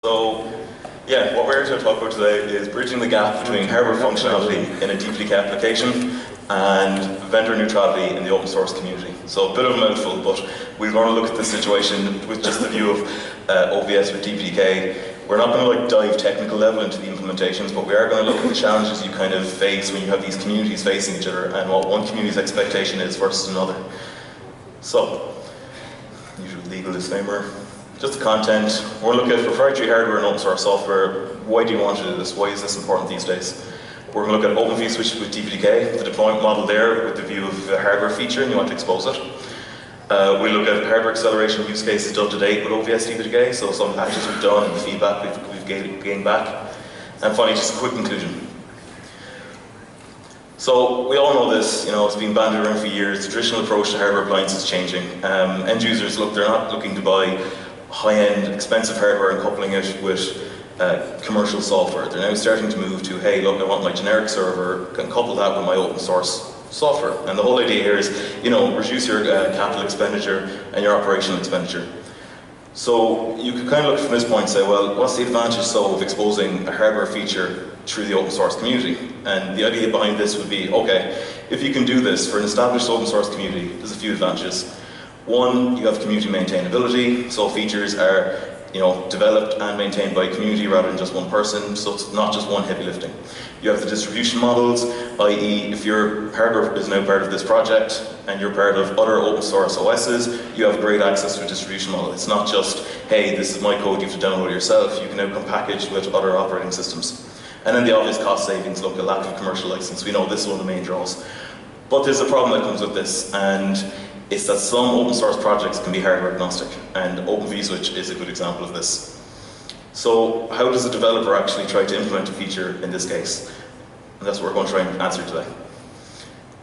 So, yeah, what we're here to talk about today is bridging the gap between hardware functionality in a DPDK application and vendor neutrality in the open source community. So a bit of a mouthful, but we're going to look at this situation with just the view of OVS with DPDK. We're not going to dive technical level into the implementations, but we are going to look at the challenges you kind of face when you have these communities facing each other and what one community's expectation is versus another. So, usual legal disclaimer. Just the content. We're looking at proprietary hardware and open source software. Why do you want to do this? Why is this important these days? We're going to look at open vSwitch with DPDK, the deployment model there with the view of the hardware feature and you want to expose it. We look at hardware acceleration use cases done to date with OVS DPDK, so some patches we've done and the feedback we've gained back. And finally, just a quick conclusion. So we all know this, it's been bandied around for years. The traditional approach to hardware appliances is changing. End users, they're not looking to buy high-end, expensive hardware and coupling it with commercial software. They're now starting to move to, hey, look, I want my generic server, can couple that with my open source software. And the whole idea here is, reduce your capital expenditure and your operational expenditure. So you could kind of look from this point and say, well, what's the advantage of exposing a hardware feature through the open source community? And the idea behind this would be, okay, if you can do this for an established open source community, there's a few advantages. One, you have community maintainability, so features are developed and maintained by a community rather than just one person, so it's not just one heavy lifting. You have the distribution models, i.e. if your hardware is now part of this project and you're part of other open source OSs, you have great access to a distribution model. It's not just, hey, this is my code, you have to download it yourself. You can now come packaged with other operating systems. And then the obvious cost savings, look, a lack of commercial license. We know this is one of the main draws. But there's a problem that comes with this, and it's that some open source projects can be hardware agnostic, and Open vSwitch is a good example of this. So how does a developer actually try to implement a feature in this case? And that's what we're going to try and answer today.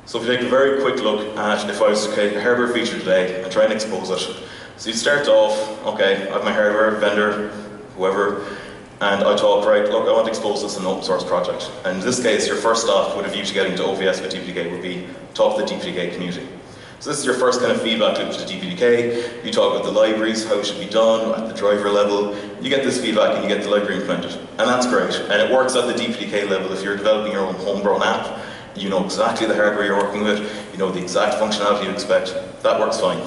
So if you take a very quick look at if I was to create a hardware feature today and try and expose it. So you start off, okay, I have my hardware, vendor, whoever, and I thought, right, look, I want to expose this in an open source project. And in this case, your first stop with a view to getting to OVS with DPDK would be talk to the DPDK community. So this is your first kind of feedback loop to the DPDK. You talk about the libraries, how it should be done, at the driver level. You get this feedback and you get the library implemented. And that's great. And it works at the DPDK level. If you're developing your own homegrown app, you know exactly the hardware you're working with, you know the exact functionality you expect. That works fine.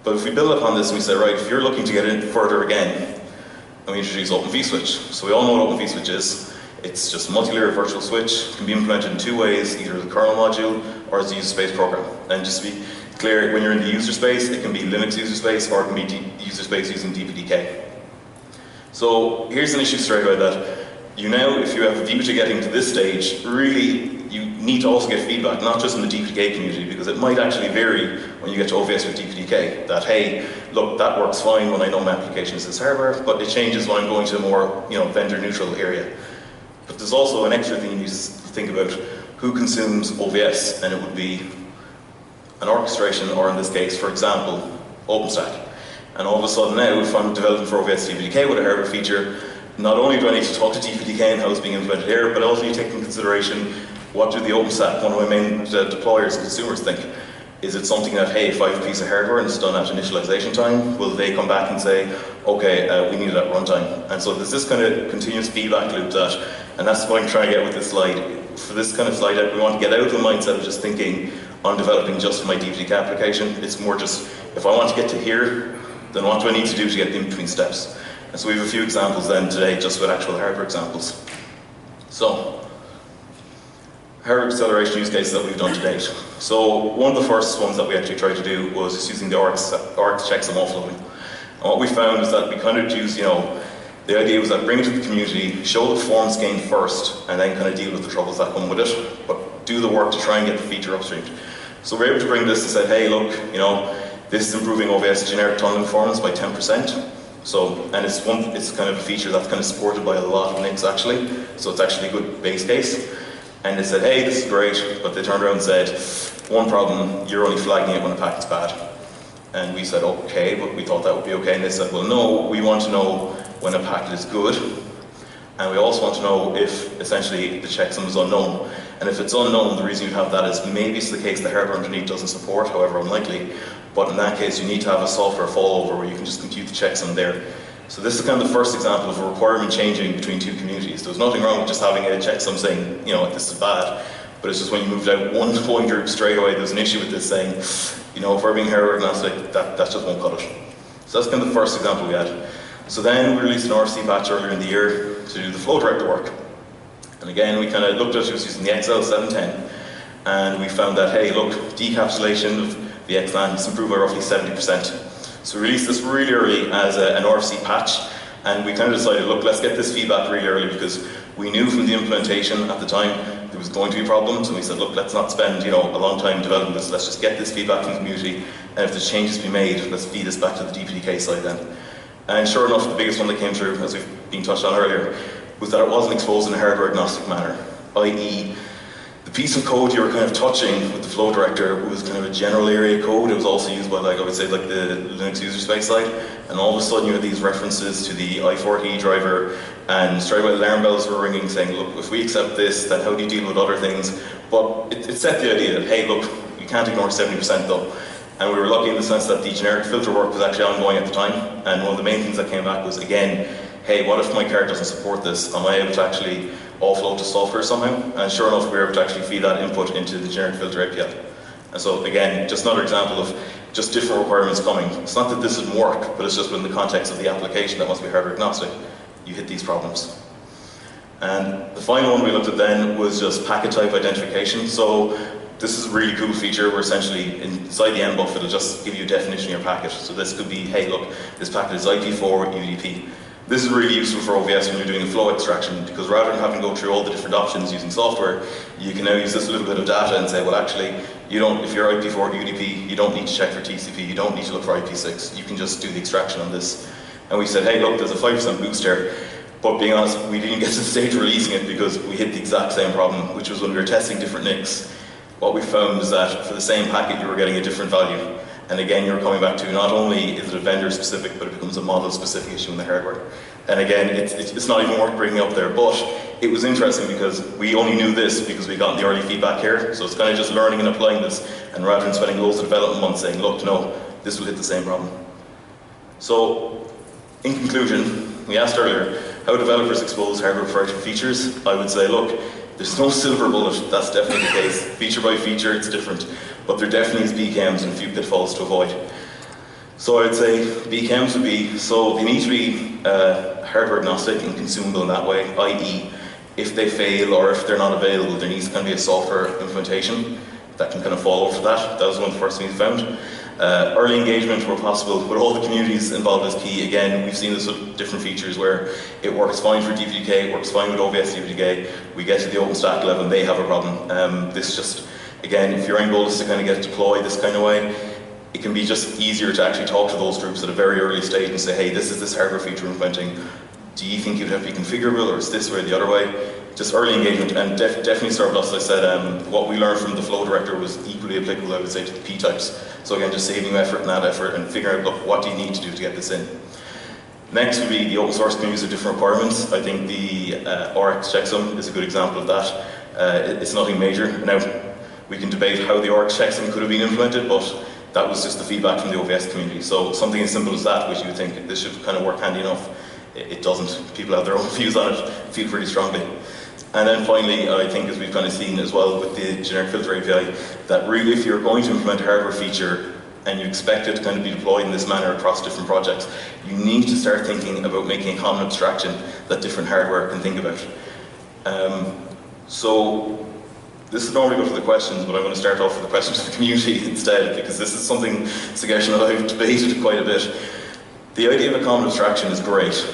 But if we build upon this and we say, right, if you're looking to get in further again, and we introduce Open vSwitch. So we all know what Open vSwitch is. It's just a multi-layer virtual switch. It can be implemented in two ways, either as a kernel module or as a user space program. And just to be clear, when you're in the user space, it can be Linux user space or it can be user space using DPDK. So here's an issue straight away that if you have a view to getting to this stage, really you need to also get feedback, not just in the DPDK community, because it might actually vary when you get to OVS with DPDK, that hey, look, that works fine when I know my application is this hardware, but it changes when I'm going to a more vendor neutral area. But there's also an extra thing you need to think about, who consumes OVS, and it would be an orchestration, or in this case, for example, OpenStack. And all of a sudden now, if I'm developing for OVS DPDK with a hardware feature, not only do I need to talk to DPDK and how it's being implemented here, but also you take into consideration what do the OpenStack, one of my main deployers, consumers think. Is it something that, hey, if I have a piece of hardware and it's done at initialization time, will they come back and say, okay, we need it at runtime? And so there's this kind of continuous feedback loop and that's what I'm trying to get with this slide. For this kind of slide, we want to get out of the mindset of just thinking on developing just my DPDK application. It's more just, if I want to get to here, then what do I need to do to get in between steps? And so we have a few examples then today, just with actual hardware examples. So, hardware acceleration use cases that we've done to date. So one of the first ones that we actually tried to do was just using the Orcs checksum offloading. And what we found is that we kind of used, the idea was that bring it to the community, show the performance gain first, and then kind of deal with the troubles that come with it, but do the work to try and get the feature upstreamed. So we're able to bring this and say, hey, look, this is improving OVS generic tunneling performance by 10%. So, and it's kind of a feature that's kind of supported by a lot of NICs actually, so it's actually a good base case. And they said, hey, this is great, but they turned around and said, one problem, you're only flagging it when a packet's bad. And we said, okay, but we thought that would be okay. And they said, well, no, we want to know when a packet is good, and we also want to know if, essentially, the checksum is unknown. And if it's unknown, the reason you have that is maybe it's the case the hardware underneath doesn't support, however unlikely, but in that case, you need to have a software failover where you can just compute the checksum there. So this is kind of the first example of a requirement changing between two communities. There was nothing wrong with just having a checksum saying, you know, this is bad, but it's just when you moved out one group straight away, there's an issue with this saying, you know, if we're being hardware agnostic, that just won't cut it. So that's kind of the first example we had. So then we released an RFC patch earlier in the year to do the flow director work. And again, we kind of looked at it, was using the XL710, and we found that, hey, look, decapsulation of VxLAN is improved by roughly 70%. So we released this really early as an RFC patch, and we kind of decided, look, let's get this feedback really early, because we knew from the implementation at the time there was going to be problems, and we said, look, let's not spend, you know, a long time developing this, let's just get this feedback from the community, and if there's changes to be made, let's feed this back to the DPDK side then. And sure enough, the biggest one that came through, as we've been touched on earlier, was that it wasn't exposed in a hardware agnostic manner, i.e., the piece of code you were kind of touching with the flow director was kind of a general area code. It was also used by, like, I would say, like the Linux user space side, and all of a sudden you had these references to the i4E driver, and straight away alarm bells were ringing saying, look, if we accept this, then how do you deal with other things? But it set the idea that, hey, look, you can't ignore 70% though. And we were lucky in the sense that the generic filter work was actually ongoing at the time, and one of the main things that came back was, again, hey, what if my card doesn't support this? Am I able to actually offload to software somehow? And sure enough, we were able to actually feed that input into the generic filter API. And so again, just another example of just different requirements coming. It's not that this didn't work, but it's just within the context of the application that must be hardware agnostic, you hit these problems. And the final one we looked at then was just packet type identification. So this is a really cool feature where essentially inside the mBuf it'll just give you a definition of your packet. So this could be, hey look, this packet is IP4 UDP. This is really useful for OVS when you're doing a flow extraction, because rather than having to go through all the different options using software, you can now use this little bit of data and say, well actually, you don't, if you're IP4 UDP, you don't need to check for TCP, you don't need to look for IP6, you can just do the extraction on this. And we said, hey look, there's a 5% boost here, but being honest, we didn't get to the stage of releasing it because we hit the exact same problem, which was when we were testing different NICs. What we found was that for the same packet you were getting a different value. And again, you're coming back to not only is it a vendor specific, but it becomes a model specific issue in the hardware. And again, it's not even worth bringing up there, but it was interesting because we only knew this because we got the early feedback here. So it's kind of just learning and applying this, and rather than spending loads of development months saying, look, no, this will hit the same problem. So, in conclusion, we asked earlier, how developers expose hardware proprietary features? I would say, look, there's no silver bullet, that's definitely the case. Feature by feature, it's different. But there definitely is BKMs and a few pitfalls to avoid. So I'd say BKMs would be, so they need to be hardware agnostic and consumable in that way, i.e. if they fail or if they're not available, there needs to kind of be a software implementation that can kind of fall over that. That was one of the first things we found. Early engagement where possible with all the communities involved is key. Again, we've seen this with different features where it works fine for DPDK, it works fine with OVS DPDK, we get to the OpenStack level and they have a problem. This just, again, if your end goal is to kind of get deployed this kind of way, it can be just easier to actually talk to those groups at a very early stage and say, hey, this is this hardware feature we're implementing. Do you think you'd have to be configurable, or is this way or the other way? Just early engagement, and definitely start with us. I said what we learned from the flow director was equally applicable, I would say, to the P-types. So again, just saving effort and that effort and figuring out, look, what do you need to do to get this in? Next would be the open source communities of different requirements. I think the RX checksum is a good example of that. It's nothing major. Now, we can debate how the RX checksum could have been implemented, but that was just the feedback from the OVS community. So something as simple as that, which you would think this should kind of work handy enough, it doesn't. People have their own views on it, feel pretty strongly. And then finally, I think as we've kind of seen as well with the generic filter API, that really if you're going to implement a hardware feature and you expect it to kind of be deployed in this manner across different projects, you need to start thinking about making a common abstraction that different hardware can think about. So this is normally go to the questions, but I'm going to start off with the questions of the community instead, because this is something, suggestion that I've debated quite a bit. The idea of a common abstraction is great,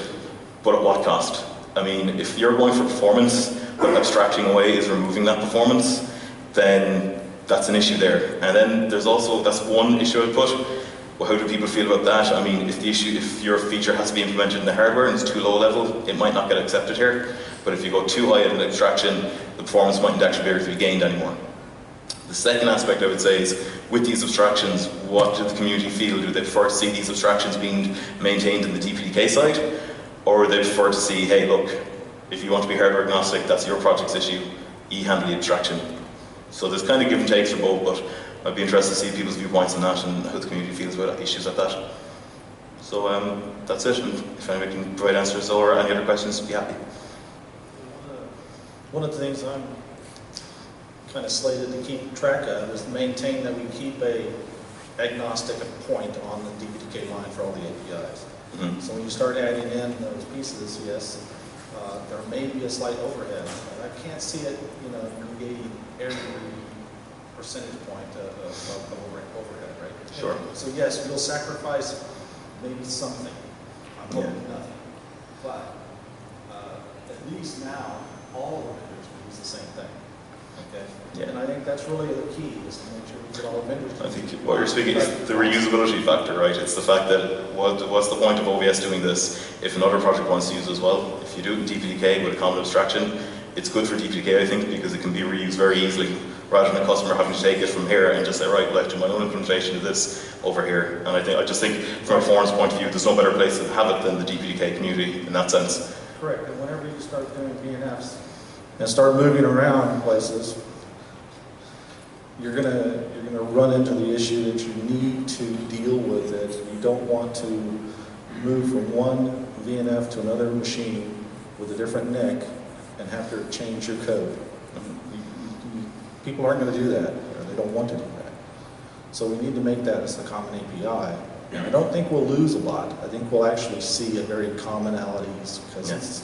but at what cost? I mean, if you're going for performance, but abstracting away is removing that performance, then that's an issue there. And then there's also, that's one issue I'd put. Well, how do people feel about that? I mean, if your feature has to be implemented in the hardware and it's too low level, it might not get accepted here. But if you go too high at an abstraction, the performance mightn't actually be able to be gained anymore. The second aspect I would say is, with these abstractions, what do the community feel? Do they prefer to see these abstractions being maintained in the DPDK side? Or would they prefer to see, hey look, if you want to be hardware agnostic, that's your project's issue, handle the abstraction. So there's kind of give and takes for both, but I'd be interested to see people's viewpoints on that and how the community feels about issues like that. So that's it, and if anybody can provide answers or any other questions, be happy. One of the things I'm kind of slated to keep track of is to maintain that we keep a agnostic point on the DPDK line for all the APIs. Mm-hmm. So when you start adding in those pieces, yes, there may be a slight overhead. But I can't see it, negating every percentage point of overhead, right? Sure. So yes, we'll sacrifice maybe something. I'm hoping nothing. But at least now, all of the vendors will use the same thing. Okay? Yeah. And I think that's really the key, is to make sure we get all the vendors. I think what you're speaking is the reusability factor, right? It's the fact that what's the point of OVS doing this if another project wants to use it as well? If you do it in DPDK with a common abstraction, it's good for DPDK, I think, because it can be reused very easily, rather than a customer having to take it from here and just say, right, well, I have to do my own implementation of this over here. And I just think from a forum's point of view, there's no better place to have it than the DPDK community in that sense. Correct. And whenever you start doing VNFs and start moving around places, you're gonna run into the issue that you need to deal with it. You don't want to move from one VNF to another machine with a different NIC and have to change your code. People aren't going to do that, or they don't want to do that. So we need to make that as a common API. And I don't think we'll lose a lot. I think we'll actually see a very commonalities, because it's,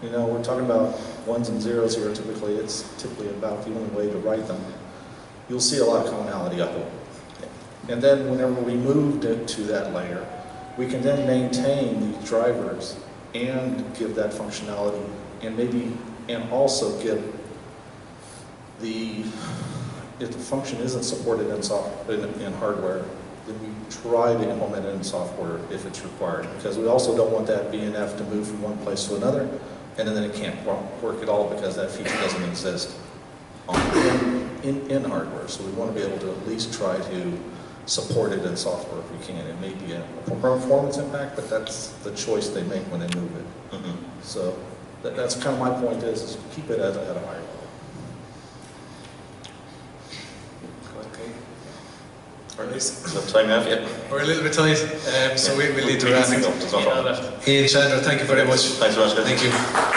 we're talking about ones and zeros here typically. It's typically about the only way to write them. You'll see a lot of commonality up there. And then whenever we moved it to that layer, we can then maintain these drivers and give that functionality, and also give if the function isn't supported in hardware, then we try to implement it in software if it's required, because we also don't want that VNF to move from one place to another, and then it can't work at all because that feature doesn't exist in hardware. So we want to be able to at least try to support it in software if we can. It may be a performance impact, but that's the choice they make when they move it. Mm-hmm. So that's kind of my point is keep it at a higher level. Time now, yeah. We're a little bit tight, so we'll need to wrap. Ian Chandra, thank you very much. Thanks very much, guys. Thank you.